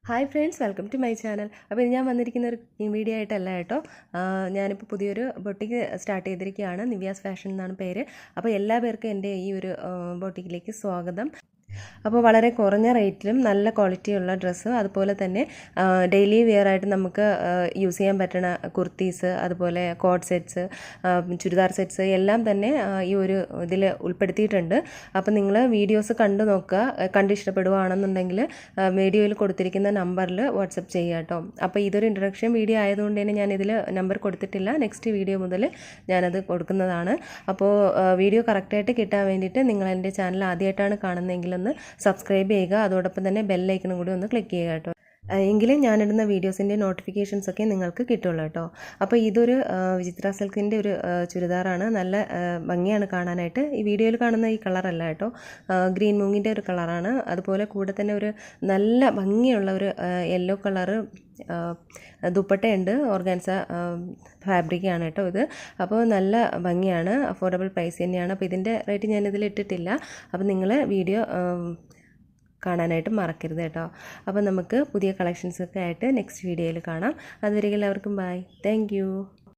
Hi friends, welcome to my channel. അപ്പോൾ ഇത് ഞാൻ വന്നിരിക്കുന്ന ഒരു വീഡിയോ ആയിട്ടല്ല കേട്ടോ. ഞാനിപ്പോൾ പുതിയൊരു ബൊട്ടിക്ക് സ്റ്റാർട്ട് ചെയ്തിരിക്കുകയാണ്. നിവ്യാസ് ഫാഷൻ എന്നാണ് പേര്. അപ്പോൾ എല്ലാ പേർക്കും എൻ്റെ ഈ ഒരു ബൊട്ടിക്കിലേക്ക് സ്വാഗതം. അപ്പോൾ വളരെ കുറഞ്ഞ റേറ്റിലും നല്ല ക്വാളിറ്റിയുള്ള ഡ്രസ്സ്, അതുപോലെ തന്നെ ഡെയിലി വെയർ ആയിട്ട് നമുക്ക് യൂസ് ചെയ്യാൻ പറ്റുന്ന കുർത്തീസ്, അതുപോലെ കോട്ട് സെറ്റ്സ്, ചുരിദാർ സെറ്റ്സ് എല്ലാം തന്നെ ഈ ഒരു ഇതിൽ ഉൾപ്പെടുത്തിയിട്ടുണ്ട്. അപ്പോൾ നിങ്ങൾ വീഡിയോസ് കണ്ടു നോക്കുക. കണ്ട് ഇഷ്ടപ്പെടുകയാണെന്നുണ്ടെങ്കിൽ വീഡിയോയിൽ കൊടുത്തിരിക്കുന്ന നമ്പറിൽ വാട്സപ്പ് ചെയ്യുക കേട്ടോ. അപ്പോൾ ഇതൊരു ഇൻട്രൊഡക്ഷൻ വീഡിയോ ആയതുകൊണ്ട് തന്നെ ഞാൻ ഇതിൽ നമ്പർ കൊടുത്തിട്ടില്ല. നെക്സ്റ്റ് വീഡിയോ മുതൽ ഞാനത് കൊടുക്കുന്നതാണ്. അപ്പോൾ വീഡിയോ കറക്റ്റായിട്ട് കിട്ടാൻ വേണ്ടിയിട്ട് നിങ്ങൾ എൻ്റെ ചാനൽ ആദ്യമായിട്ടാണ് കാണുന്നതെങ്കിൽ ഒന്ന് സബ്സ്ക്രൈബ് ചെയ്യുക. അതോടൊപ്പം തന്നെ ബെല്ലൈക്കണും കൂടി ഒന്ന് ക്ലിക്ക് ചെയ്യുക കേട്ടോ. എങ്കിലും ഞാനിടുന്ന വീഡിയോസിൻ്റെ നോട്ടിഫിക്കേഷൻസ് ഒക്കെ നിങ്ങൾക്ക് കിട്ടുള്ളൂ കേട്ടോ. അപ്പോൾ ഇതൊരു വിചിത്ര സിൽക്കിൻ്റെ ഒരു ചുരിദാറാണ്. നല്ല ഭംഗിയാണ് കാണാനായിട്ട്. ഈ വീഡിയോയിൽ കാണുന്ന ഈ കളറല്ല കേട്ടോ, ഗ്രീൻ മൂങ്ങിൻ്റെ ഒരു കളറാണ്. അതുപോലെ കൂടെ തന്നെ ഒരു നല്ല ഭംഗിയുള്ള ഒരു യെല്ലോ കളറ് ദുപ്പട്ടയുണ്ട്. ഓർഗാൻസ ഫാബ്രിക്കാണ് കേട്ടോ ഇത്. അപ്പോൾ നല്ല ഭംഗിയാണ്, അഫോർഡബിൾ പ്രൈസ് തന്നെയാണ്. അപ്പോൾ ഇതിൻ്റെ റേറ്റ് ഞാനിതിൽ ഇട്ടിട്ടില്ല. അപ്പോൾ നിങ്ങൾ വീഡിയോ കാണാനായിട്ട് മറക്കരുത് കേട്ടോ. അപ്പോൾ നമുക്ക് പുതിയ കളക്ഷൻസൊക്കെ ആയിട്ട് നെക്സ്റ്റ് വീഡിയോയിൽ കാണാം. അതുവരെ എല്ലാവർക്കും ബൈ. താങ്ക്